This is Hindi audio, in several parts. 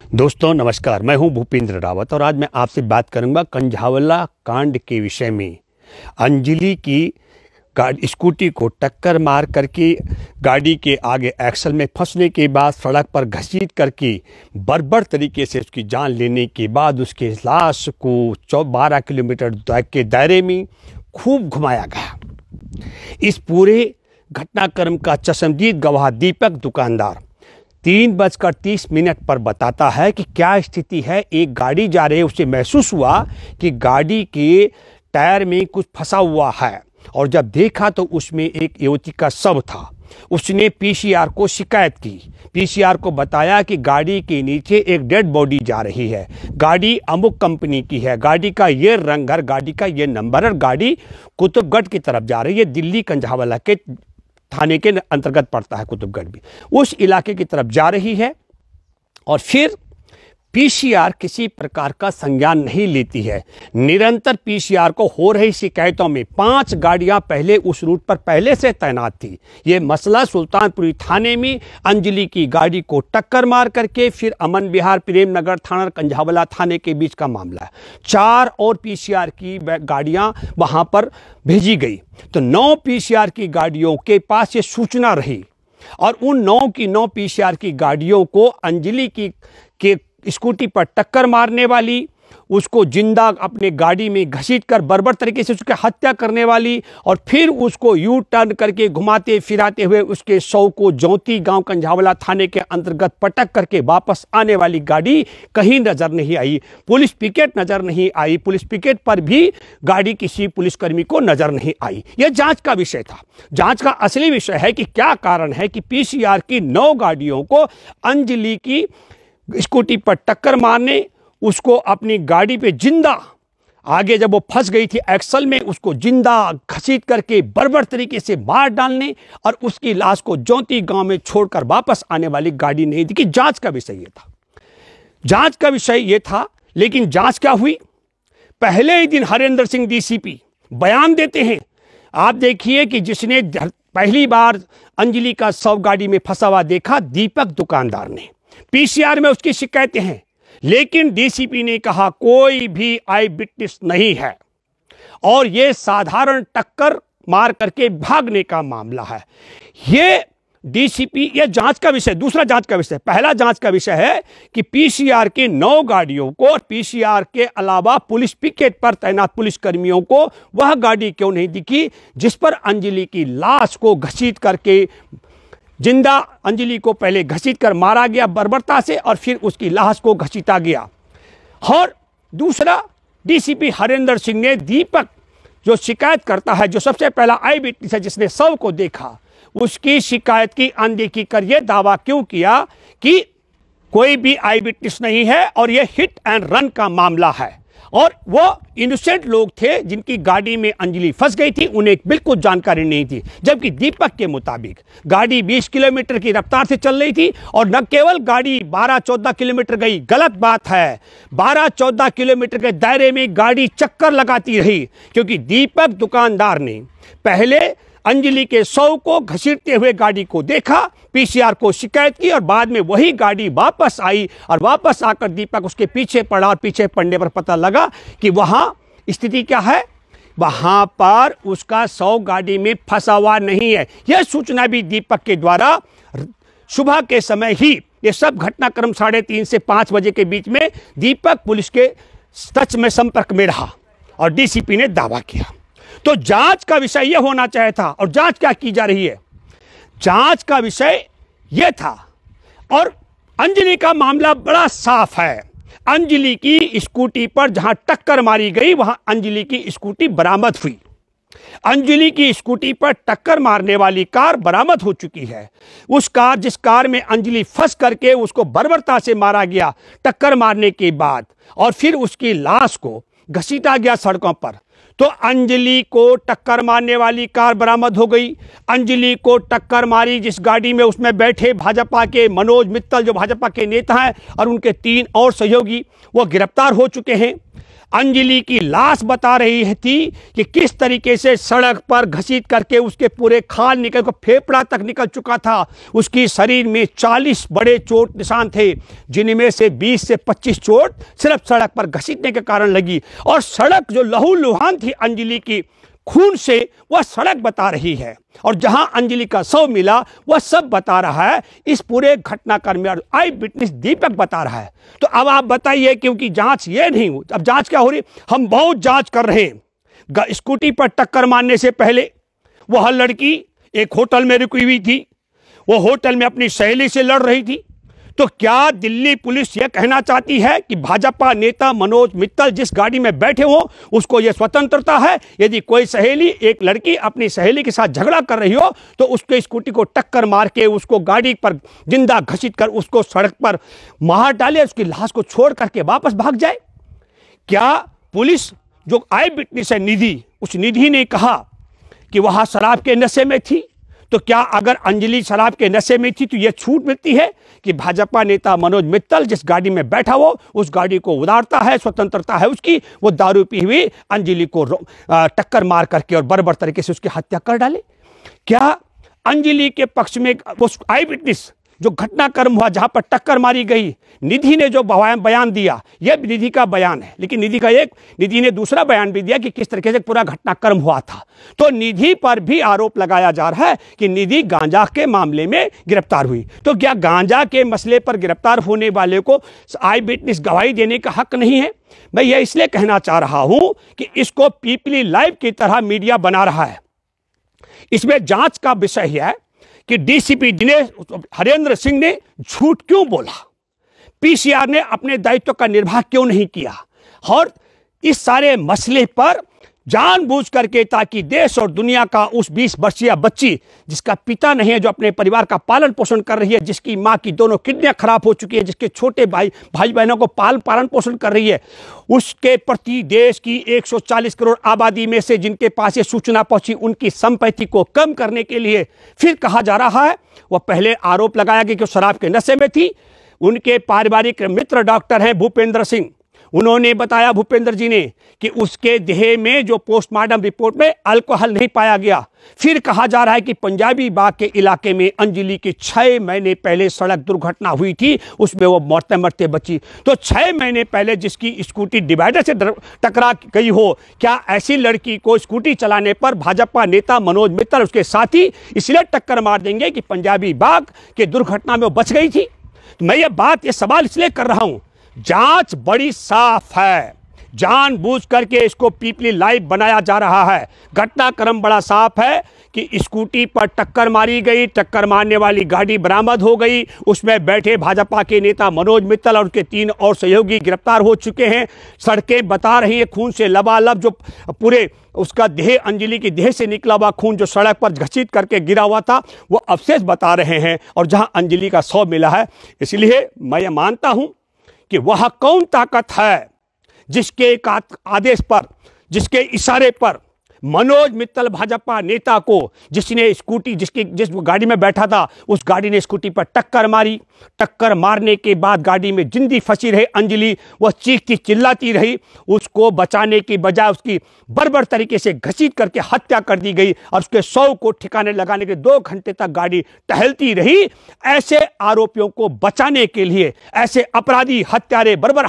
दोस्तों नमस्कार, मैं हूं भूपेंद्र रावत और आज मैं आपसे बात करूंगा कंझावला कांड के विषय में। अंजलि की स्कूटी को टक्कर मार करके गाड़ी के आगे एक्सल में फंसने के बाद सड़क पर घसीट करके बर्बर तरीके से उसकी जान लेने के बाद उसके लाश को 12 किलोमीटर के दायरे में खूब घुमाया गया। इस पूरे घटनाक्रम का चश्मदीद गवाह दीपक दुकानदार 3:30 पर बताता है कि क्या स्थिति है। एक गाड़ी जा रही है, उसे महसूस हुआ कि गाड़ी के टायर में कुछ फंसा हुआ है और जब देखा तो उसमें एक युवती का शव था। उसने पीसीआर को शिकायत की। पीसीआर को बताया कि गाड़ी के नीचे एक डेड बॉडी जा रही है, गाड़ी अमुक कंपनी की है, गाड़ी का ये रंग और गाड़ी का ये नंबर और गाड़ी कुतुबगढ़ की तरफ जा रही है। दिल्ली कंझावला के थाने के अंतर्गत पड़ता है कुतुबगढ़ भी, उस इलाके की तरफ जा रही है। और फिर पीसीआर किसी प्रकार का संज्ञान नहीं लेती है। निरंतर पीसीआर को हो रही शिकायतों में 5 गाड़ियां पहले उस रूट पर पहले से तैनात थी। ये मसला सुल्तानपुरी थाने में अंजलि की गाड़ी को टक्कर मार करके फिर अमन विहार प्रेम नगर थाना कंझावला थाने के बीच का मामला है। 4 और पीसीआर की गाड़ियां वहां पर भेजी गई तो 9 पीसीआर की गाड़ियों के पास ये सूचना रही और उन 9 की 9 पीसीआर की गाड़ियों को अंजलि के स्कूटी पर टक्कर मारने वाली, उसको जिंदा अपने गाड़ी में घसीटकर बर्बर तरीके से उसकी हत्या करने वाली और फिर उसको यू टर्न करके घुमाते फिराते हुए उसके शव को जौती गांव कंझावला थाने के अंतर्गत पटक करके वापस आने वाली गाड़ी कहीं नजर नहीं आई। पुलिस पिकेट नजर नहीं आई, पुलिस पिकेट पर भी गाड़ी किसी पुलिसकर्मी को नजर नहीं आई। यह जांच का विषय था। जांच का असली विषय है कि क्या कारण है कि पीसीआर की 9 गाड़ियों को अंजलि की स्कूटी पर टक्कर मारने, उसको अपनी गाड़ी पे जिंदा आगे जब वो फंस गई थी एक्सल में, उसको जिंदा घसीट करके बर्बर तरीके से मार डालने और उसकी लाश को जौती गांव में छोड़कर वापस आने वाली गाड़ी नहीं थी। कि जांच का विषय ये था। जांच का विषय ये था, लेकिन जांच क्या हुई? पहले ही दिन हरेंद्र सिंह डीसीपी बयान देते हैं। आप देखिए कि जिसने पहली बार अंजलि का शव गाड़ी में फंसा हुआ देखा, दीपक दुकानदार ने। पीसीआर में उसकी शिकायतें हैं, लेकिन डीसीपी ने कहा कोई भी आई विटनेस नहीं है और यह साधारण टक्कर मार करके भागने का मामला है। यह डीसीपी, यह जांच का विषय। दूसरा जांच का विषय, पहला जांच का विषय है कि पीसीआर के 9 गाड़ियों को और पीसीआर के अलावा पुलिस पिकेट पर तैनात पुलिसकर्मियों को वह गाड़ी क्यों नहीं दिखी जिस पर अंजलि की लाश को घसीट करके जिंदा अंजलि को पहले घसीट कर मारा गया बर्बरता से और फिर उसकी लाश को घसीटा गया। और दूसरा, डीसीपी हरेंद्र सिंह ने दीपक जो शिकायत करता है, जो सबसे पहला आई विटनेस है जिसने शव को देखा, उसकी शिकायत की अनदेखी कर यह दावा क्यों किया कि कोई भी आई विटनेस नहीं है और यह हिट एंड रन का मामला है और वो इनोसेंट लोग थे जिनकी गाड़ी में अंजलि फंस गई थी, उन्हें बिल्कुल जानकारी नहीं थी। जबकि दीपक के मुताबिक गाड़ी 20 किलोमीटर की रफ्तार से चल रही थी और न केवल गाड़ी 12-14 किलोमीटर गई, गलत बात है, 12-14 किलोमीटर के दायरे में गाड़ी चक्कर लगाती रही, क्योंकि दीपक दुकानदार ने पहले अंजलि के शव को घसीटते हुए गाड़ी को देखा, पीसीआर को शिकायत की और बाद में वही गाड़ी वापस आई और वापस आकर दीपक उसके पीछे पड़ा और पीछे पड़ने पर पता लगा कि वहां स्थिति क्या है, वहां पर उसका शव गाड़ी में फंसा हुआ नहीं है। यह सूचना भी दीपक के द्वारा सुबह के समय ही, यह सब घटनाक्रम 3:30 से 5 बजे के बीच में दीपक पुलिस के टच में संपर्क में रहा और डीसीपी ने दावा किया। तो जांच का विषय यह होना चाहिए था। और जांच क्या की जा रही है? जांच का विषय यह था और अंजलि का मामला बड़ा साफ है। अंजलि की स्कूटी पर जहां टक्कर मारी गई वहां अंजलि की स्कूटी बरामद हुई। अंजलि की स्कूटी पर टक्कर मारने वाली कार बरामद हो चुकी है। उस कार, जिस कार में अंजलि फंस करके उसको बर्बरता से मारा गया टक्कर मारने के बाद और फिर उसकी लाश को घसीटा गया सड़कों पर, तो अंजलि को टक्कर मारने वाली कार बरामद हो गई। अंजलि को टक्कर मारी जिस गाड़ी में, उसमें बैठे भाजपा के मनोज मित्तल जो भाजपा के नेता हैं और उनके 3 और सहयोगी, वो गिरफ्तार हो चुके हैं। अंजलि की लाश बता रही थी कि किस तरीके से सड़क पर घसीट करके उसके पूरे खाल निकल कर फेफड़ा तक निकल चुका था। उसकी शरीर में 40 बड़े चोट निशान थे, जिनमें से 20 से 25 चोट सिर्फ सड़क पर घसीटने के कारण लगी। और सड़क जो लहूलुहान थी अंजलि की खून से, वह सड़क बता रही है। और जहां अंजलि का शव मिला वह सब बता रहा है। इस पूरे घटनाक्रम में आई विटनेस दीपक बता रहा है। तो अब आप बताइए, क्योंकि जांच ये नहीं हुई, अब जांच क्या हो रही, हम बहुत जांच कर रहे हैं। स्कूटी पर टक्कर मारने से पहले वह लड़की एक होटल में रुकी हुई थी, वो होटल में अपनी सहेली से लड़ रही थी। तो क्या दिल्ली पुलिस यह कहना चाहती है कि भाजपा नेता मनोज मित्तल जिस गाड़ी में बैठे हो उसको यह स्वतंत्रता है? यदि कोई सहेली, एक लड़की अपनी सहेली के साथ झगड़ा कर रही हो तो उसके स्कूटी को टक्कर मार के उसको गाड़ी पर जिंदा घसीट कर उसको सड़क पर मार डाले, उसकी लाश को छोड़ करके वापस भाग जाए? क्या पुलिस जो आई विटनेस है निधि, उस निधि ने कहा कि वहां शराब के नशे में थी? तो क्या अगर अंजलि शराब के नशे में थी तो यह छूट मिलती है कि भाजपा नेता मनोज मित्तल जिस गाड़ी में बैठा हो उस गाड़ी को उतारता है, स्वतंत्रता है उसकी, वो दारू पी हुई अंजलि को टक्कर मार करके और बर्बर तरीके से उसकी हत्या कर डाले? क्या अंजलि के पक्ष में उस आई विटनेस जो घटनाक्रम हुआ जहां पर टक्कर मारी गई, निधि ने जो बयान दिया, यह निधि का बयान है, लेकिन निधि ने दूसरा बयान भी दिया कि किस तरीके से पूरा घटनाक्रम हुआ था। तो निधि पर भी आरोप लगाया जा रहा है कि निधि गांजा के मामले में गिरफ्तार हुई। तो क्या गांजा के मसले पर गिरफ्तार होने वाले को आई विटनेस गवाही देने का हक नहीं है? मैं यह इसलिए कहना चाह रहा हूं कि इसको पीपली लाइव की तरह मीडिया बना रहा है। इसमें जांच का विषय है कि डीसीपी दिनेश हरेंद्र सिंह ने झूठ क्यों बोला, पीसीआर ने अपने दायित्व का निर्वाह क्यों नहीं किया, और इस सारे मसले पर जानबूझ करके, ताकि देश और दुनिया का उस 20 वर्षीय बच्ची जिसका पिता नहीं है, जो अपने परिवार का पालन पोषण कर रही है, जिसकी मां की दोनों किडनियां खराब हो चुकी है, जिसके छोटे भाई बहनों को पालन पोषण कर रही है, उसके प्रति देश की 140 करोड़ आबादी में से जिनके पास ये सूचना पहुंची, उनकी संपत्ति को कम करने के लिए फिर कहा जा रहा है। वह पहले आरोप लगाया गया कि शराब के नशे में थी। उनके पारिवारिक मित्र डॉक्टर हैं भूपेंद्र सिंह, उन्होंने बताया, भूपेंद्र जी ने, कि उसके देह में जो पोस्टमार्टम रिपोर्ट में अल्कोहल नहीं पाया गया। फिर कहा जा रहा है कि पंजाबी बाग के इलाके में अंजलि की 6 महीने पहले सड़क दुर्घटना हुई थी, उसमें वो मरते मरते बची। तो 6 महीने पहले जिसकी स्कूटी डिवाइडर से टकरा गई हो, क्या ऐसी लड़की को स्कूटी चलाने पर भाजपा नेता मनोज मित्तल उसके साथी इसलिए टक्कर मार देंगे कि पंजाबी बाग के दुर्घटना में वो बच गई थी? तो मैं ये सवाल इसलिए कर रहा हूं, जांच बड़ी साफ है, जानबूझ करके इसको पीपली लाइव बनाया जा रहा है। घटनाक्रम बड़ा साफ है कि स्कूटी पर टक्कर मारी गई, टक्कर मारने वाली गाड़ी बरामद हो गई, उसमें बैठे भाजपा के नेता मनोज मित्तल और उनके 3 और सहयोगी गिरफ्तार हो चुके हैं। सड़कें बता रही हैं खून से लबालब, जो पूरे उसका देह, अंजलि की देह से निकला हुआ खून जो सड़क पर घसीट करके गिरा हुआ था, वो अवशेष बता रहे हैं, और जहां अंजलि का शव मिला है। इसलिए मैं ये मानता हूं कि वह कौन ताकत है जिसके आदेश पर, जिसके इशारे पर मनोज मित्तल भाजपा नेता को, जिसने स्कूटी, जिस गाड़ी में बैठा था, उस गाड़ी ने स्कूटी पर टक्कर मारी। टक्कर मारने के बाद गाड़ी में जिंदी फंसी रही अंजलि, वह चीखती चिल्लाती रही, उसको बचाने की बजाय उसकी बर्बर तरीके से घसीट करके हत्या कर दी गई, और उसके शव को ठिकाने लगाने के 2 घंटे तक गाड़ी टहलती रही। ऐसे आरोपियों को बचाने के लिए, ऐसे अपराधी बर्बर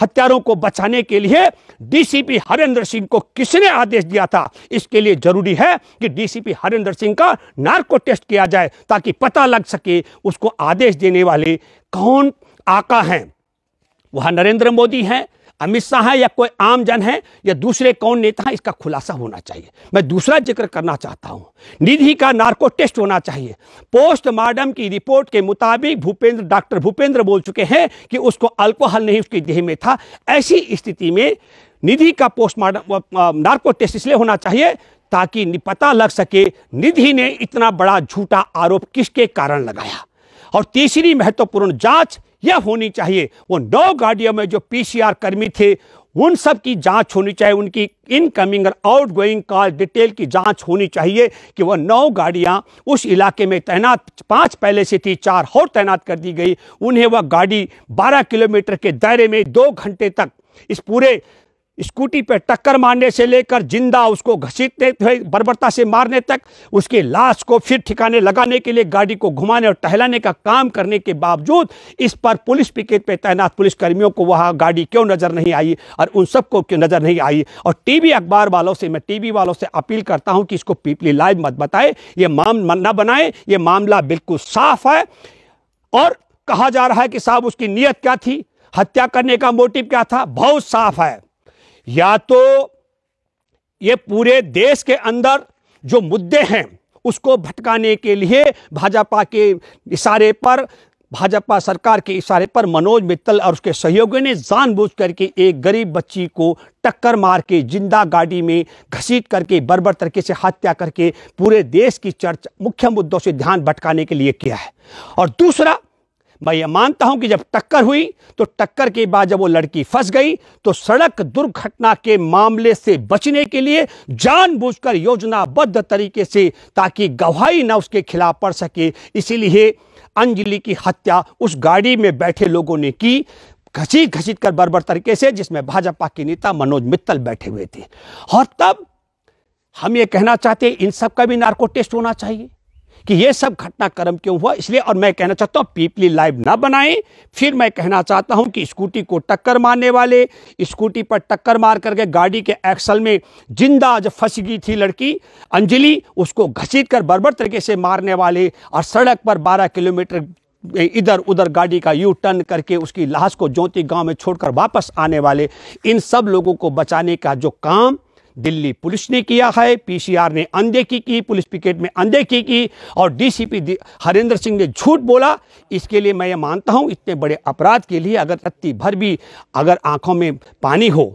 हत्यारों को बचाने के लिए डीसीपी हरेंद्र सिंह को किसने आदेश दिया था? इसके लिए जरूरी है कि डीसीपी हरेंद्र सिंह का नार्को टेस्ट किया जाए, ताकि पता लग सके उसको आदेश देने वाले कौन आका हैं। वह नरेंद्र मोदी हैं, अमित शाह है, या कोई आम जन है, या दूसरे कौन नेता है, इसका खुलासा होना चाहिए। मैं दूसरा जिक्र करना चाहता हूं, निधि का नार्को टेस्ट होना चाहिए। पोस्टमार्टम की रिपोर्ट के मुताबिक डॉक्टर भूपेंद्र बोल चुके हैं कि उसको अल्कोहल नहीं उसके देह में था। ऐसी स्थिति में निधि का पोस्टमार्टम नार्को टेस्ट इसलिए होना चाहिए ताकि पता लग सके निधि ने इतना बड़ा झूठा आरोप किसके कारण लगाया। और तीसरी महत्वपूर्ण जांच यह होनी चाहिए, वो 9 गाड़ियों में जो पीसीआर कर्मी थे उन सब की जांच होनी चाहिए, उनकी इनकमिंग और आउटगोइंग कॉल डिटेल की जांच होनी चाहिए कि वह 9 गाड़ियां उस इलाके में तैनात, 5 पहले से थी, 4 और तैनात कर दी गई, उन्हें वह गाड़ी 12 किलोमीटर के दायरे में 2 घंटे तक इस पूरे स्कूटी पे टक्कर मारने से लेकर जिंदा उसको घसीटते हुए बर्बरता से मारने तक, उसके लाश को फिर ठिकाने लगाने के लिए गाड़ी को घुमाने और टहलाने का काम करने के बावजूद इस पर पुलिस पिकेट पे तैनात पुलिसकर्मियों को वहां गाड़ी क्यों नजर नहीं आई और उन सबको क्यों नजर नहीं आई। और टीवी अखबार वालों से, मैं टीवी वालों से अपील करता हूं कि इसको पीपली लाइव मत बताए, ये न बनाए, ये मामला बिल्कुल साफ है। और कहा जा रहा है कि साहब उसकी नीयत क्या थी, हत्या करने का मोटिव क्या था, बहुत साफ है। या तो ये पूरे देश के अंदर जो मुद्दे हैं उसको भटकाने के लिए भाजपा के इशारे पर, भाजपा सरकार के इशारे पर मनोज मित्तल और उसके सहयोगियों ने जानबूझ करके एक गरीब बच्ची को टक्कर मार के जिंदा गाड़ी में घसीट करके बर्बर तरीके से हत्या करके पूरे देश की चर्चा मुख्य मुद्दों से ध्यान भटकाने के लिए किया है। और दूसरा, मैं ये मानता हूं कि जब टक्कर हुई तो टक्कर के बाद जब वो लड़की फंस गई तो सड़क दुर्घटना के मामले से बचने के लिए जानबूझकर योजनाबद्ध तरीके से, ताकि गवाही ना उसके खिलाफ पड़ सके, इसीलिए अंजलि की हत्या उस गाड़ी में बैठे लोगों ने की, घसीट घसीट कर बर्बर तरीके से, जिसमें भाजपा के नेता मनोज मित्तल बैठे हुए थे। और तब हम ये कहना चाहते हैं इन सब का भी नार्को टेस्ट होना चाहिए कि ये सब घटनाक्रम क्यों हुआ। इसलिए, और मैं कहना चाहता हूं पीपली लाइव ना बनाएं। फिर मैं कहना चाहता हूं कि स्कूटी को टक्कर मारने वाले, स्कूटी पर टक्कर मार करके गाड़ी के एक्सल में जिंदा जब फंस गई थी लड़की अंजलि, उसको घसीट कर बर्बर तरीके से मारने वाले और सड़क पर 12 किलोमीटर इधर उधर गाड़ी का यू टर्न करके उसकी लाश को ज्योति गांव में छोड़कर वापस आने वाले, इन सब लोगों को बचाने का जो काम दिल्ली पुलिस ने किया है, पीसीआर ने अनदेखी की, पुलिस पिकेट में अनदेखी की और डीसीपी हरेंद्र सिंह ने झूठ बोला, इसके लिए मैं ये मानता हूं इतने बड़े अपराध के लिए अगर रत्ती भर भी अगर आंखों में पानी हो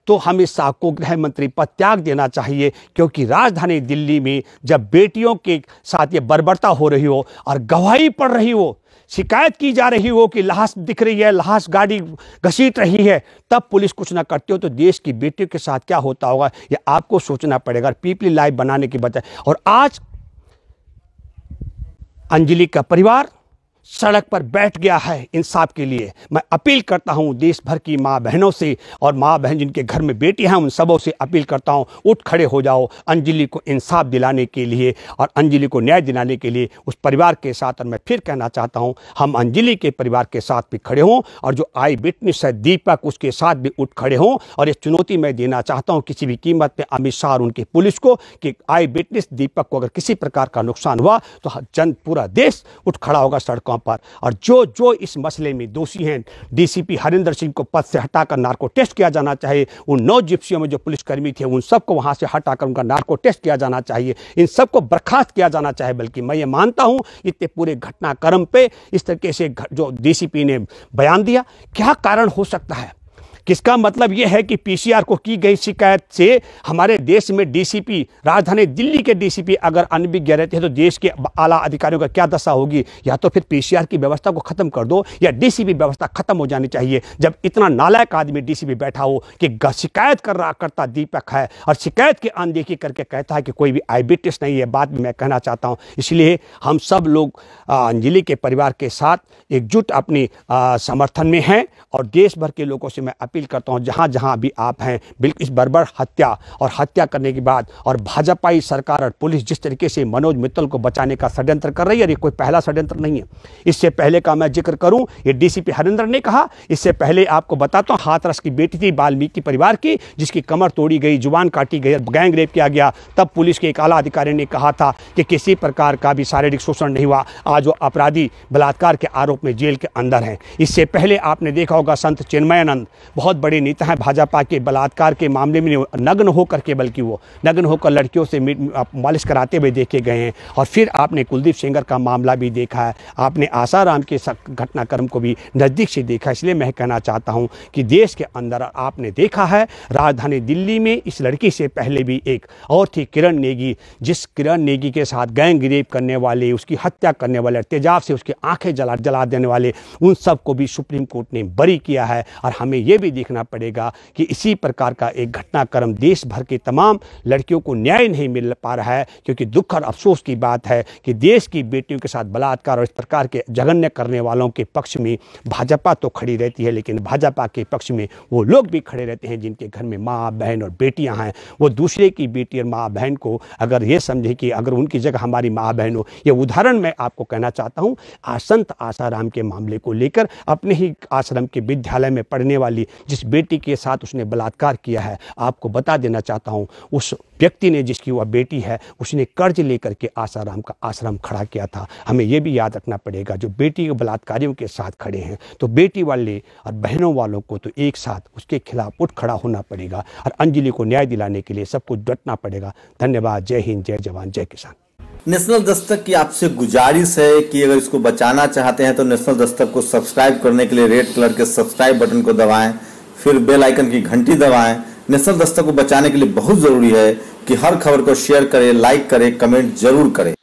तो हमें साहब को गृह मंत्री पद त्याग देना चाहिए। क्योंकि राजधानी दिल्ली में जब बेटियों के साथ ये बर्बरता हो रही हो और गवाही पड़ रही हो, शिकायत की जा रही हो कि लाश दिख रही है, लाश गाड़ी घसीट रही है, तब पुलिस कुछ ना करती हो तो देश की बेटियों के साथ क्या होता होगा, ये आपको सोचना पड़ेगा पीपली लाइव बनाने की बजाय। और आज अंजलि का परिवार सड़क पर बैठ गया है इंसाफ के लिए। मैं अपील करता हूं देश भर की माँ बहनों से, और माँ बहन जिनके घर में बेटी हैं उन सबों से अपील करता हूं, उठ खड़े हो जाओ अंजलि को इंसाफ दिलाने के लिए और अंजलि को न्याय दिलाने के लिए उस परिवार के साथ। और मैं फिर कहना चाहता हूं हम अंजलि के परिवार के साथ भी खड़े हों और जो आई विटनेस है दीपक, उसके साथ भी उठ खड़े हों। और ये चुनौती मैं देना चाहता हूँ किसी भी कीमत पे अमित शाह और उनकी पुलिस को कि आई विटनेस दीपक को अगर किसी प्रकार का नुकसान हुआ तो पूरा देश उठ खड़ा होगा सड़कों पर। और जो इस मसले में दोषी हैं, डीसीपी हरिंदर सिंह को पद से हटाकर नार्को टेस्ट किया जाना चाहिए। उन 9 जिप्सियों में जो पुलिसकर्मी थे उन सबको वहां से हटाकर उनका नार्को टेस्ट किया जाना चाहिए, इन सबको बर्खास्त किया जाना चाहिए। बल्कि मैं ये मानता हूं इतने पूरे घटनाक्रम पे इस तरीके से जो डीसीपी ने बयान दिया, क्या कारण हो सकता है? किसका मतलब यह है कि पीसीआर को की गई शिकायत से हमारे देश में डीसीपी, राजधानी दिल्ली के डीसीपी अगर अनभिज्ञ रहते हैं तो देश के आला अधिकारियों का क्या दशा होगी? या तो फिर पीसीआर की व्यवस्था को खत्म कर दो या डीसीपी व्यवस्था खत्म हो जानी चाहिए। जब इतना नालायक आदमी डीसीपी बैठा हो कि शिकायत करता दीपक है और शिकायत की अनदेखी करके कहता है कि कोई भी आई विटनेस नहीं है, बात में मैं कहना चाहता हूँ। इसलिए हम सब लोग अंजलि के परिवार के साथ एकजुट अपनी समर्थन में हैं और देश भर के लोगों से मैं अपील करता हूं जहां जहां भी आप हैं, बिल्कुल इस बर्बर हत्या और हत्या करने के बाद और भाजपाई सरकार और पुलिस जिस तरीके से मनोज मित्तल को बचाने का षड्यंत्र कर रही है, ये कोई पहला षड्यंत्र नहीं है। इससे पहले का मैं जिक्र करूं, ये डीसीपी हरिंदर ने कहा। इससे पहले आपको बताता हूं हाथरस की बेटी थी वाल्मीकि परिवार की, जिसकी कमर तोड़ी गई, जुबान काटी गई, गैंग रेप किया गया। तब पुलिस के एक आला अधिकारी ने कहा था कि किसी प्रकार का भी शारीरिक शोषण नहीं हुआ। आज वो अपराधी बलात्कार के आरोप में जेल के अंदर हैं। इससे पहले आपने देखा होगा संत चिन्मयानंद, बहुत बड़े नेता हैं भाजपा के, बलात्कार के मामले में नग्न होकर के, बल्कि वो नग्न होकर लड़कियों से मालिश कराते हुए देखे गए हैं। और फिर आपने कुलदीप सेंगर का मामला भी देखा है, आपने आसाराम के घटनाक्रम को भी नज़दीक से देखा। इसलिए मैं कहना चाहता हूं कि देश के अंदर आपने देखा है राजधानी दिल्ली में इस लड़की से पहले भी एक और थी किरण नेगी, जिस किरण नेगी के साथ गैंग रेप करने वाले, उसकी हत्या करने वाले, तेजाब से उसकी आंखें जला देने वाले, उन सबको भी सुप्रीम कोर्ट ने बरी किया है। और हमें यह भी देखना पड़ेगा कि इसी प्रकार का एक घटनाक्रम देश भर के तमाम लड़कियों को न्याय नहीं मिल पा रहा है, क्योंकि दुख और अफसोस की बात है कि देश की बेटियों के साथ बलात्कार और इस प्रकार के जघन्य करने वालों के पक्ष में भाजपा तो खड़ी रहती है, लेकिन भाजपा के पक्ष में वो लोग भी खड़े रहते हैं जिनके घर में माँ बहन और बेटियां हैं। वो दूसरे की बेटी और माँ बहन को अगर ये समझे कि अगर उनकी जगह हमारी माँ बहन हो, ये उदाहरण मैं आपको कहना चाहता हूँ संत आसाराम के मामले को लेकर। अपने ही आश्रम के विद्यालय में पढ़ने वाली जिस बेटी के साथ उसने बलात्कार किया है, आपको बता देना चाहता हूँ उस व्यक्ति ने, जिसकी वह बेटी है, उसने कर्ज लेकर के आसाराम का आश्रम खड़ा किया था। हमें यह भी याद रखना पड़ेगा, जो बेटी के बलात्कारियों के साथ खड़े हैं तो बेटी वाले और बहनों वालों को तो एक साथ उसके खिलाफ उठ खड़ा होना पड़ेगा और अंजलि को न्याय दिलाने के लिए सबको डटना पड़ेगा। धन्यवाद। जय हिंद, जय जवान, जय किसान। नेशनल दस्तक की आपसे गुजारिश है कि अगर इसको बचाना चाहते हैं तो नेशनल दस्तक को सब्सक्राइब करने के लिए रेड कलर के सब्सक्राइब बटन को दबाएं, फिर बेल आइकन की घंटी दबाएं। नेशनल दस्तक को बचाने के लिए बहुत जरूरी है कि हर खबर को शेयर करें, लाइक करें, कमेंट जरूर करें।